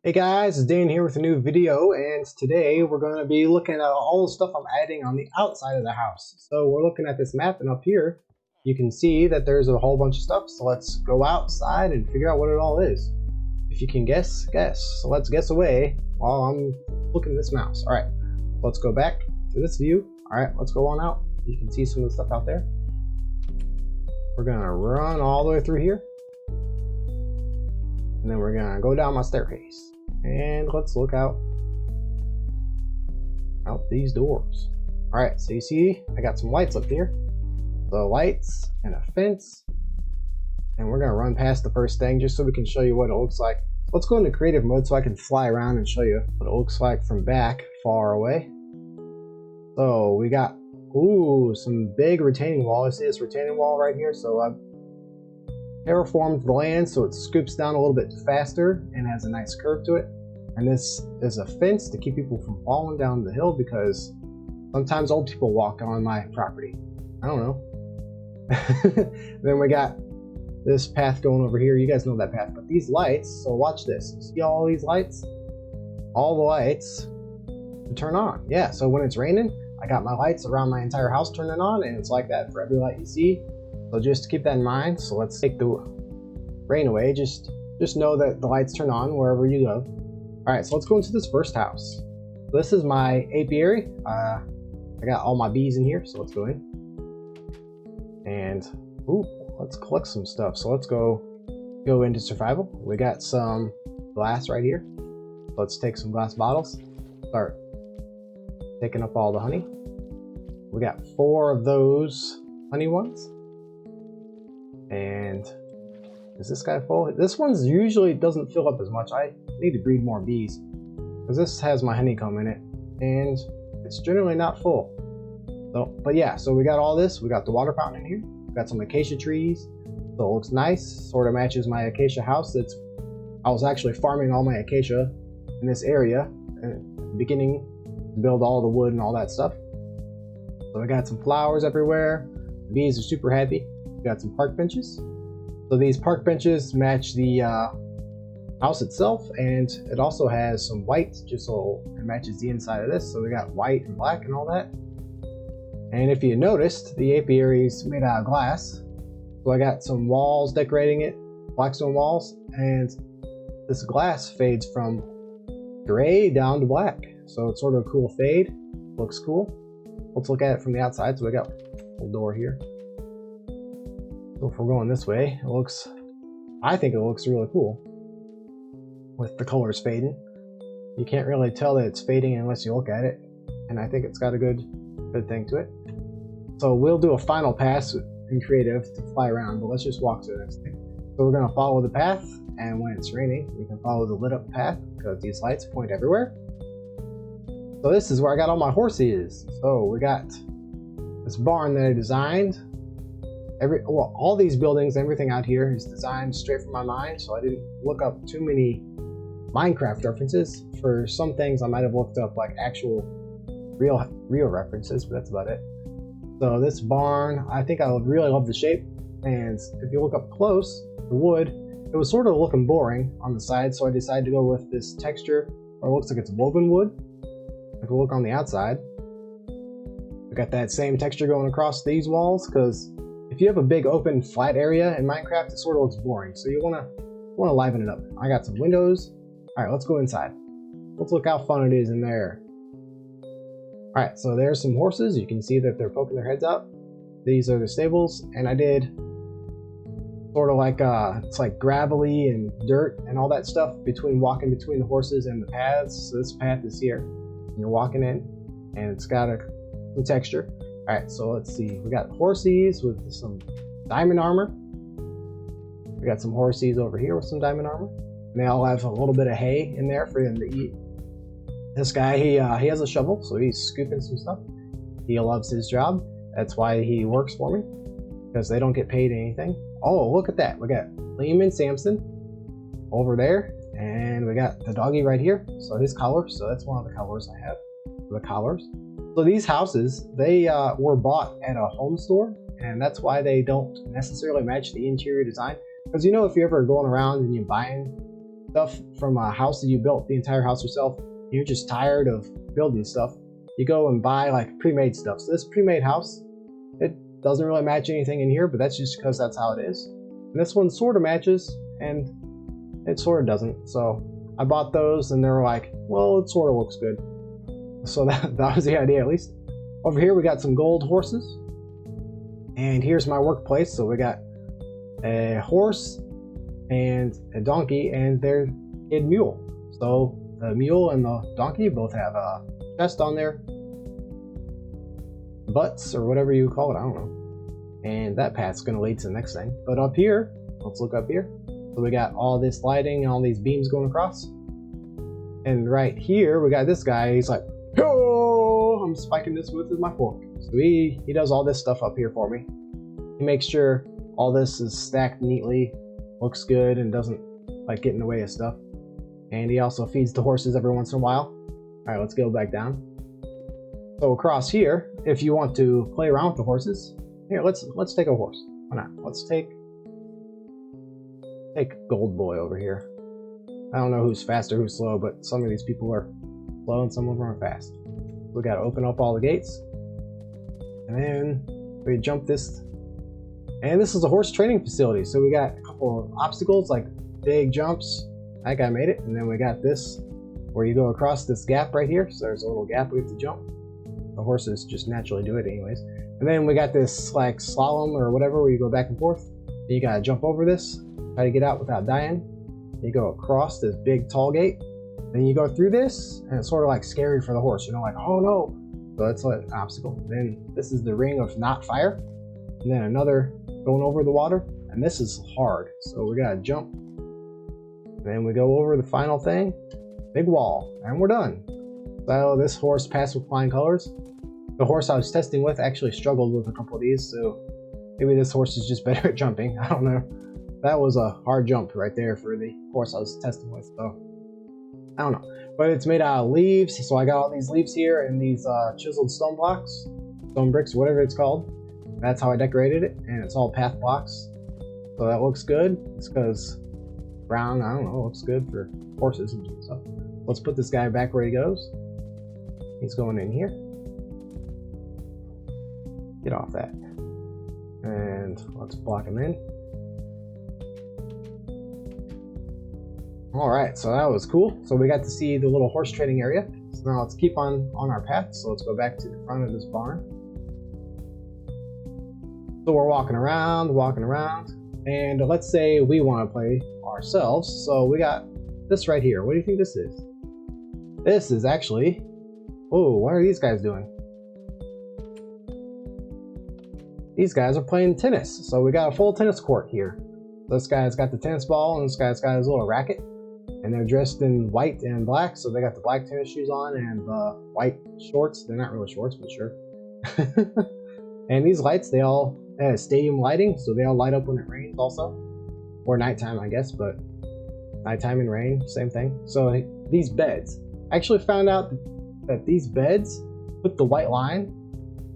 Hey guys, it's Dan here with a new video, and today we're going to be looking at all the stuff I'm adding on the outside of the house. So we're looking at this map, and up here you can see that there's a whole bunch of stuff. So let's go outside and figure out what it all is. If you can guess, guess. So let's guess away while I'm looking at this mouse. Alright, let's go back to this view. Alright, let's go on out. You can see some of the stuff out there. We're going to run all the way through here. And then we're gonna go down my staircase and let's look out these doors. All right, so you see I got some lights up here. So lights and a fence, and we're gonna run past the first thing just so we can show you what it looks like. Let's go into creative mode so I can fly around and show you what it looks like from back far away. So we got some big retaining wall. I see this retaining wall right here. So I've terraformed the land so it scoops down a little bit faster and has a nice curve to it. And this is a fence to keep people from falling down the hill because sometimes old people walk on my property. I don't know. Then we got this path going over here. You guys know that path, but these lights, so watch this. See all these lights? All the lights turn on. Yeah, so when it's raining, I got my lights around my entire house turning on, and it's like that for every light you see. So just keep that in mind. So let's take the rain away. Just know that the lights turn on wherever you go. All right, so let's go into this first house. This is my apiary. I got all my bees in here, so let's go in. And let's collect some stuff. So let's go into survival. We got some glass right here. Let's take some glass bottles. Start taking up all the honey. We got 4 of those honey ones. And is this guy full? This one's usually doesn't fill up as much. I need to breed more bees because this has my honeycomb in it and it's generally not full. So, but yeah, so we got all this. We got the water fountain in here. We got some acacia trees. So it looks nice. Sort of matches my acacia house. I was actually farming all my acacia in this area at the beginning to build all the wood and all that stuff. So we got some flowers everywhere. The bees are super happy. We got some park benches. So these park benches match the house itself, and it also has some white just so it matches the inside of this. So we got white and black and all that. And if you noticed, the apiary is made out of glass. So I got some walls decorating it, Blackstone walls, and this glass fades from gray down to black. So it's sort of a cool fade. Looks cool. Let's look at it from the outside. So we got a little door here. So if we're going this way, I think it looks really cool with the colors fading. You can't really tell that it's fading unless you look at it, and I think it's got a good thing to it. So we'll do a final pass in creative to fly around, but let's just walk to the next thing. So we're gonna follow the path, and when it's raining, we can follow the lit up path because these lights point everywhere. So this is where I got all my horses. So we got this barn that I designed. All these buildings, everything out here is designed straight from my mind, so I didn't look up too many Minecraft references. For some things I might have looked up like actual real references, but that's about it. So this barn, I think I really love the shape, and if you look up close, the wood, it was sort of looking boring on the side, so I decided to go with this texture, or it looks like it's woven wood. If you look on the outside, we got that same texture going across these walls, because if you have a big open flat area in Minecraft, it sort of looks boring. So you want to liven it up. I got some windows. All right, let's go inside. Let's look how fun it is in there. All right, so there's some horses. You can see that they're poking their heads out. These are the stables, and I did sort of like it's like gravelly and dirt and all that stuff walking between the horses and the paths. So this path is here, and you're walking in, and it's got some texture. Alright, so let's see. We got horsies with some diamond armor. We got some horsies over here with some diamond armor. And they all have a little bit of hay in there for them to eat. This guy, he has a shovel, so he's scooping some stuff. He loves his job. That's why he works for me, because they don't get paid anything. Oh, look at that. We got Liam and Samson over there. And we got the doggy right here. So his collar. So that's one of the colors I have. The collars. So these houses, they were bought at a home store, and that's why they don't necessarily match the interior design. Because you know, if you're ever going around and you're buying stuff from a house that you built the entire house yourself, you're just tired of building stuff, you go and buy like pre-made stuff. So this pre-made house, it doesn't really match anything in here, but that's just because that's how it is. And this one sort of matches, and it sort of doesn't. So I bought those, and they were like, well, it sort of looks good. So that was the idea, at least. Over here we got some gold horses, and here's my workplace. So we got a horse and a donkey and their kid mule. So the mule and the donkey both have a chest on their butts, or whatever you call it, I don't know. And that path's going to lead to the next thing. But up here, let's look up here. So we got all this lighting and all these beams going across. And right here we got this guy. He's like, oh, I'm spiking this with my fork. So he does all this stuff up here for me. He makes sure all this is stacked neatly, looks good, and doesn't like get in the way of stuff. And he also feeds the horses every once in a while. All right, let's go back down. So across here, if you want to play around with the horses, here, let's take a horse. Why not? Let's take Gold Boy over here. I don't know who's fast or who's slow, but some of these people are slow and some of them are fast. We got to open up all the gates, and then we jump this. And this is a horse training facility, so we got a couple of obstacles like big jumps. That guy made it. And then we got this where you go across this gap right here. So there's a little gap we have to jump. The horses just naturally do it anyways. And then we got this like slalom or whatever where you go back and forth. And you gotta jump over this, try to get out without dying. You go across this big tall gate. Then you go through this, and it's sort of like scary for the horse, you know, like, oh no. So that's like an obstacle. Then this is the ring of not fire. And then another going over the water. And this is hard. So we gotta jump. Then we go over the final thing, big wall, and we're done. So this horse passed with flying colors. The horse I was testing with actually struggled with a couple of these, so maybe this horse is just better at jumping. I don't know. That was a hard jump right there for the horse I was testing with, so I don't know. But it's made out of leaves, so I got all these leaves here and these chiseled stone blocks, stone bricks, whatever it's called. That's how I decorated it, and it's all path blocks. So that looks good. It's because brown, I don't know, looks good for horses and stuff. Let's put this guy back where he goes. He's going in here. Get off that. And let's block him in. Alright, so that was cool. So we got to see the little horse training area. So now let's keep on our path. So let's go back to the front of this barn. So we're walking around, and let's say we want to play ourselves. So we got this right here. What do you think this is? This is actually, oh, what are these guys doing? These guys are playing tennis. So we got a full tennis court here. This guy's got the tennis ball, and this guy's got his little racket. And they're dressed in white and black. So they got the black tennis shoes on and white shorts. They're not really shorts, but sure. And these lights, they all have stadium lighting. So they all light up when it rains also. Or nighttime, I guess, but nighttime and rain, same thing. So these beds, I actually found out that these beds put the white line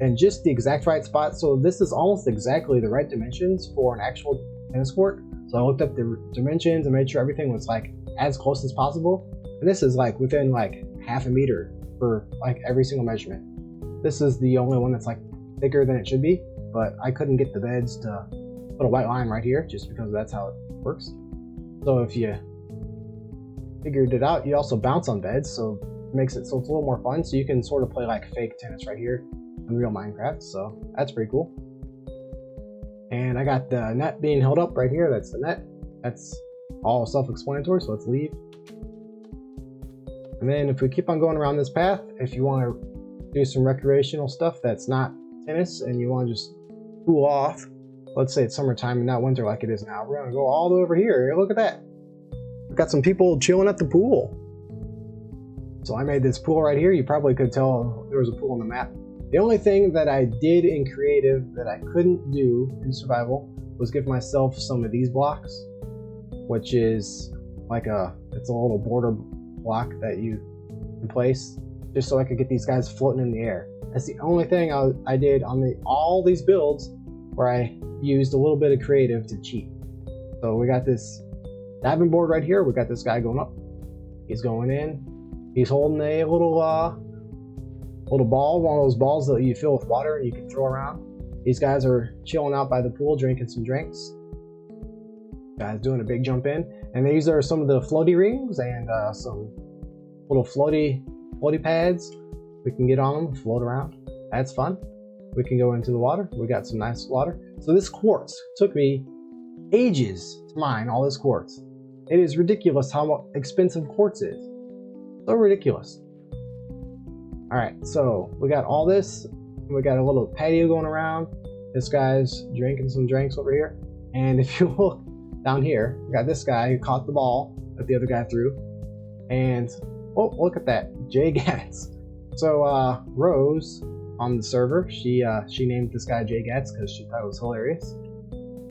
in just the exact right spot. So this is almost exactly the right dimensions for an actual tennis court. So I looked up the dimensions and made sure everything was like as close as possible. And this is like within like half a meter for like every single measurement. This is the only one that's like thicker than it should be, but I couldn't get the beds to put a white line right here just because that's how it works. So if you figured it out, you also bounce on beds, so it makes it so it's a little more fun. So you can sort of play like fake tennis right here in real Minecraft. So that's pretty cool. And I got the net being held up right here. That's the net. That's all self-explanatory, so let's leave. And then if we keep on going around this path, if you want to do some recreational stuff that's not tennis and you want to just cool off, let's say it's summertime and not winter like it is now, we're going to go all the way over here. Look at that. We've got some people chilling at the pool. So I made this pool right here. You probably could tell there was a pool on the map. The only thing that I did in creative that I couldn't do in survival was give myself some of these blocks, which is like it's a little border block that you can place just so I could get these guys floating in the air. That's the only thing I did on all these builds where I used a little bit of creative to cheat. So we got this diving board right here. We got this guy going up. He's going in. He's holding a little ball, one of those balls that you fill with water and you can throw around. These guys are chilling out by the pool, drinking some drinks. Guys doing a big jump in, and these are some of the floaty rings and some little floaty pads. We can get on them, float around. That's fun. We can go into the water. We got some nice water. So this quartz took me ages to mine all this quartz. It is ridiculous how expensive quartz is. So ridiculous. All right, so we got all this. We got a little patio going around. This guy's drinking some drinks over here. And if you look down here, we got this guy who caught the ball that the other guy threw. And, oh, look at that, Jay Gatz. So Rose on the server, she named this guy Jay Gatz because she thought it was hilarious.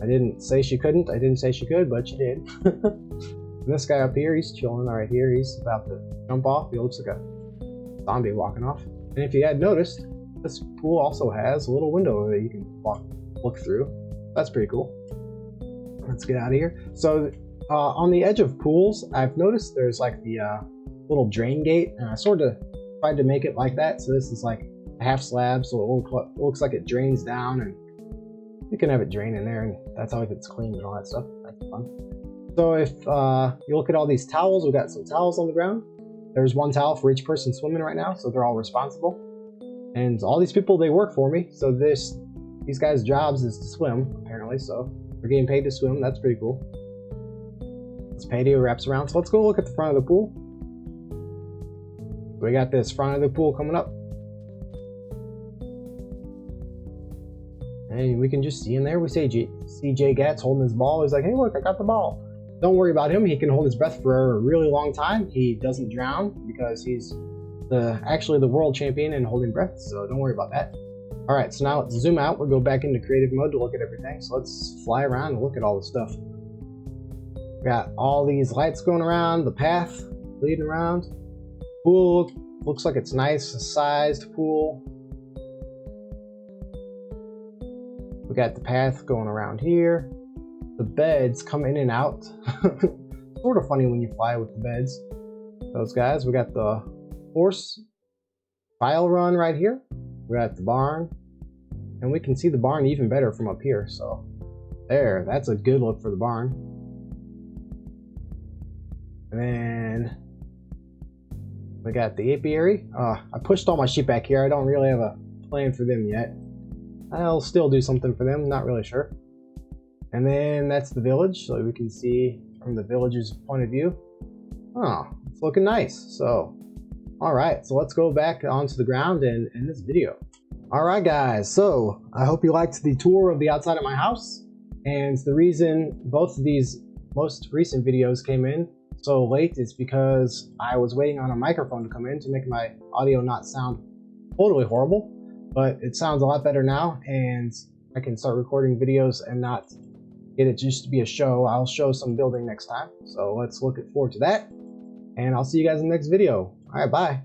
I didn't say she couldn't, I didn't say she could, but she did. And this guy up here, he's chilling right here. He's about to jump off. He looks like a zombie walking off. And if you had noticed, this pool also has a little window that you can look through. That's pretty cool. Let's get out of here. So on the edge of pools, I've noticed there's like the little drain gate, and I sort of tried to make it like that. So this is like a half slab, so it looks like it drains down, and you can have it drain in there, and that's how it gets clean and all that stuff. That's fun. So if you look at all these towels, we've got some towels on the ground. There's one towel for each person swimming right now, so they're all responsible. And all these people, they work for me, so these guys' jobs is to swim, apparently, so they're getting paid to swim. That's pretty cool. This patio wraps around, so let's go look at the front of the pool. We got this front of the pool coming up. And we can just see in there, we see Jay Gatz holding his ball. He's like, hey, look, I got the ball. Don't worry about him. He can hold his breath for a really long time. He doesn't drown because he's actually the world champion in holding breath, so don't worry about that. All right, so now let's zoom out. We'll go back into creative mode to look at everything. So let's fly around and look at all the stuff. We got all these lights going around, the path leading around. Pool looks like it's nice, a sized pool. We got the path going around here. The beds come in and out. Sort of funny when you fly with the beds. Those guys. We got the horse file run right here. We're at the barn, and we can see the barn even better from up here. So there, that's a good look for the barn. And then we got the apiary. I pushed all my sheep back here. I don't really have a plan for them yet. I'll still do something for them, not really sure. And then that's the village, so we can see from the village's point of view. Oh, it's looking nice. So alright, so let's go back onto the ground and end this video. Alright guys, so I hope you liked the tour of the outside of my house. And the reason both of these most recent videos came in so late is because I was waiting on a microphone to come in to make my audio not sound totally horrible. But it sounds a lot better now, and I can start recording videos and not get it just to be a show. I'll show some building next time. So let's look forward to that. And I'll see you guys in the next video. All right, bye.